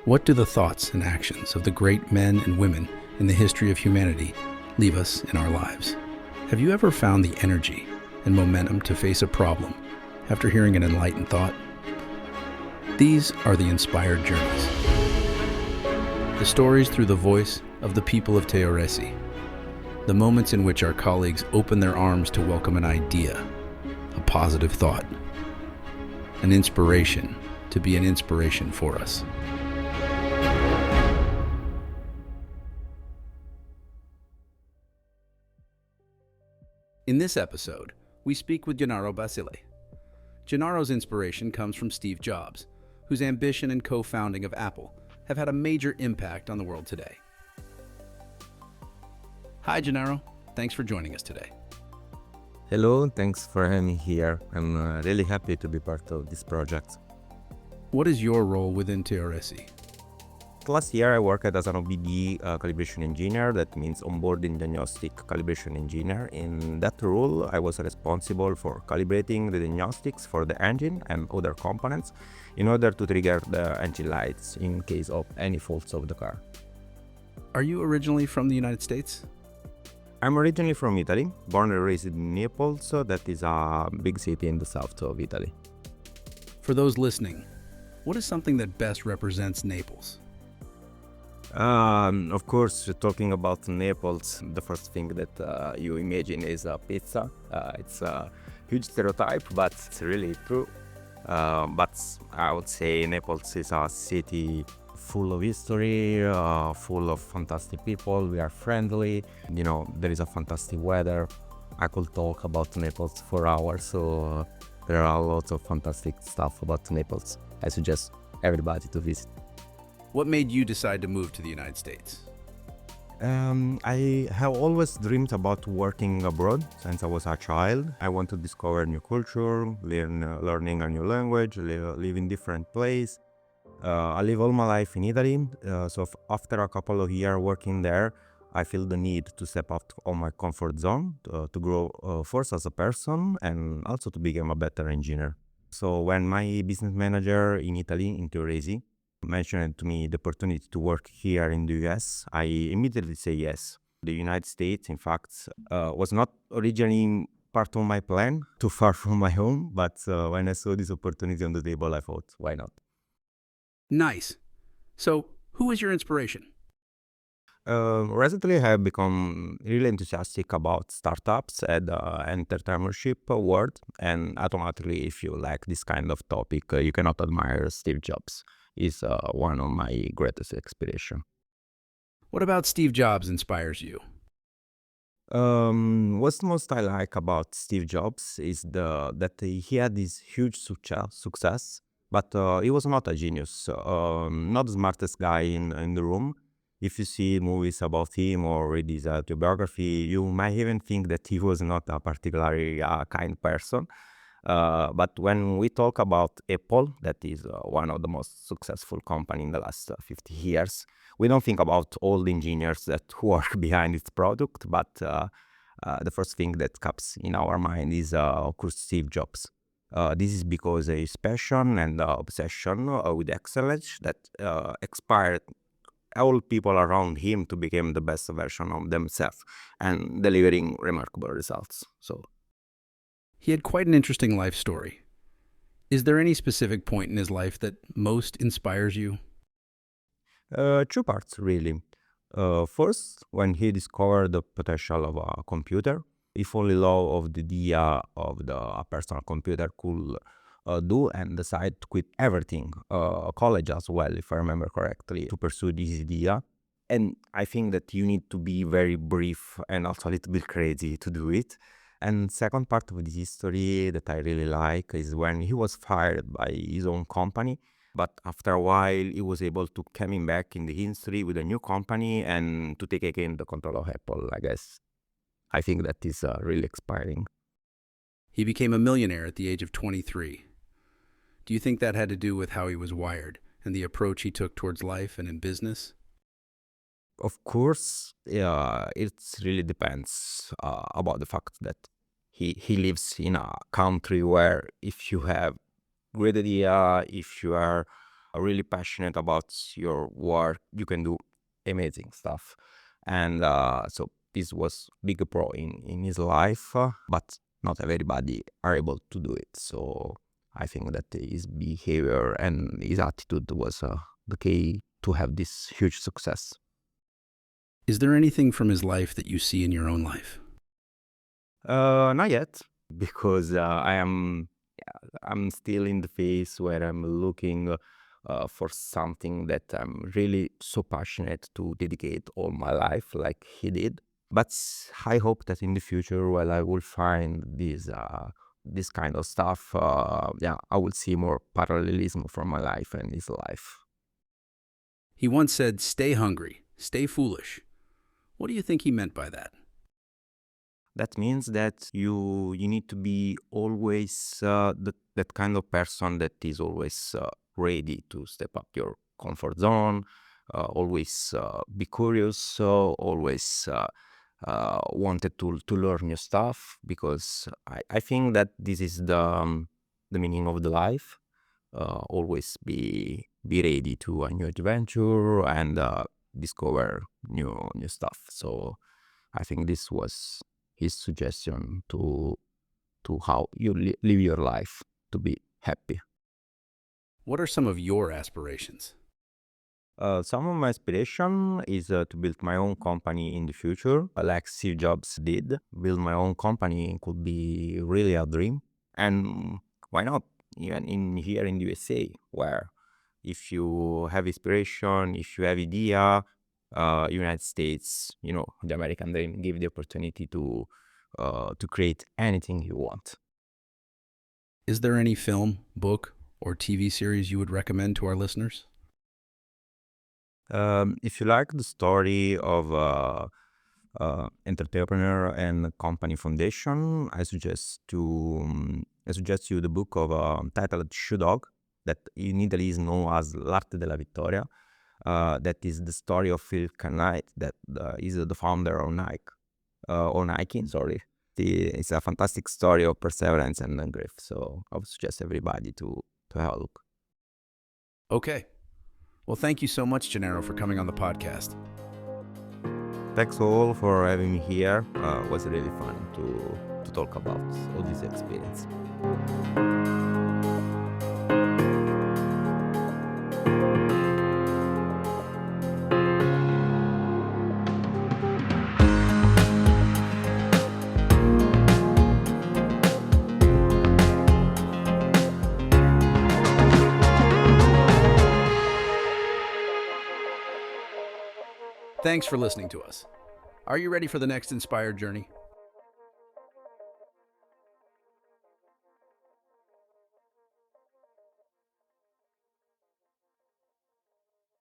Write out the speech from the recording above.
What do the thoughts and actions of the great men and women in the history of humanity leave us in our lives? Have you ever found the energy and momentum to face a problem after hearing an enlightened thought? These are the inspired journeys. The stories through the voice of the people of Teoresi. The moments in which our colleagues open their arms to welcome an idea, a positive thought, an inspiration to be an inspiration for us. In this episode, we speak with Gennaro Basile. Gennaro's inspiration comes from Steve Jobs, whose ambition and co-founding of Apple have had a major impact on the world today. Hi, Gennaro. Thanks for joining us today. Hello, thanks for having me here. I'm really happy to be part of this project. What is your role within Teoresi? Last year I worked as an OBD calibration engineer, that means onboard diagnostic calibration engineer. In that role, I was responsible for calibrating the diagnostics for the engine and other components in order to trigger the engine lights in case of any faults of the car. Are you originally from the United States? I'm originally from Italy, born and raised in Naples, so that is a big city in the south of Italy. For those listening, what is something that best represents Naples? Of course, talking about Naples, the first thing that you imagine is a pizza. It's a huge stereotype, but it's really true. But I would say Naples is a city full of history, full of fantastic people. We are friendly. There is a fantastic weather. I could talk about Naples for hours, so there are lots of fantastic stuff about Naples. I suggest everybody to visit. What made you decide to move to the United States? I have always dreamed about working abroad since I was a child. I want to discover a new culture, learning a new language, live in different place. I live all my life in Italy, so after a couple of years working there, I feel the need to step out of my comfort zone, to grow first as a person and also to become a better engineer. So when my business manager in Italy, in Teoresi, mentioned to me the opportunity to work here in the US, I immediately say yes. The United States, in fact, was not originally part of my plan, too far from my home, but when I saw this opportunity on the table, I thought, why not? Nice. So, who is your inspiration? Recently, I have become really enthusiastic about startups and entrepreneurship world, and automatically, if you like this kind of topic, you cannot admire Steve Jobs. Is one of my greatest inspiration. What about Steve Jobs inspires you? What's most I like about Steve Jobs is that he had this huge success, but he was not a genius, not the smartest guy in the room. If you see movies about him or read his autobiography, you might even think that he was not a particularly kind person. But when we talk about Apple, that is one of the most successful company in the last 50 years, we don't think about all the engineers that work behind its product, but the first thing that comes in our mind is, of course, Steve Jobs. This is because his passion and obsession with excellence that inspired all people around him to become the best version of themselves and delivering remarkable results. He had quite an interesting life story. Is there any specific point in his life that most inspires you? Two parts, really. First, when he discovered the potential of a computer, he fell in love of the idea of a personal computer could do and decide to quit everything, college as well, if I remember correctly, to pursue this idea. And I think that you need to be very brief and also a little bit crazy to do it. And second part of this history that I really like is when he was fired by his own company, but after a while he was able to coming back in the history with a new company and to take again the control of Apple, I guess. I think that is really inspiring. He became a millionaire at the age of 23. Do you think that had to do with how he was wired and the approach he took towards life and in business? Of course, yeah, it really depends about the fact that he lives in a country where if you have great idea, if you are really passionate about your work, you can do amazing stuff. And so this was big pro in his life, but not everybody are able to do it. So I think that his behavior and his attitude was the key to have this huge success. Is there anything from his life that you see in your own life? Not yet, because I'm still in the phase where I'm looking for something that I'm really so passionate to dedicate all my life, like he did. But I hope that in the future, while I will find this kind of stuff, I will see more parallelism from my life and his life. He once said, "Stay hungry, stay foolish." What do you think he meant by that? That means that you need to be always that kind of person that is always ready to step up your comfort zone, always be curious, always wanted to learn new stuff, because I think that this is the meaning of the life. Always be ready to a new adventure and discover new stuff. So I think this was his suggestion to how you live your life to be happy. What are some of your aspirations? Some of my aspiration is to build my own company in the future, like Steve Jobs did. Build my own company could be really a dream, and why not? Even in here in the USA, where if you have inspiration, if you have idea, United States, the American dream give the opportunity to create anything you want. Is there any film, book, or TV series you would recommend to our listeners? If you like the story of entrepreneur and company foundation, I suggest you the book of titled Shoe Dog, that in Italy is known as L'arte della vittoria. That is the story of Phil Knight, that is the founder of Nike. Sorry, it's a fantastic story of perseverance and grit. So I would suggest everybody to have a look. Okay. Well, thank you so much, Gennaro, for coming on the podcast. Thanks all for having me here. It was really fun to talk about all this experience. Thanks for listening to us. Are you ready for the next inspired journey?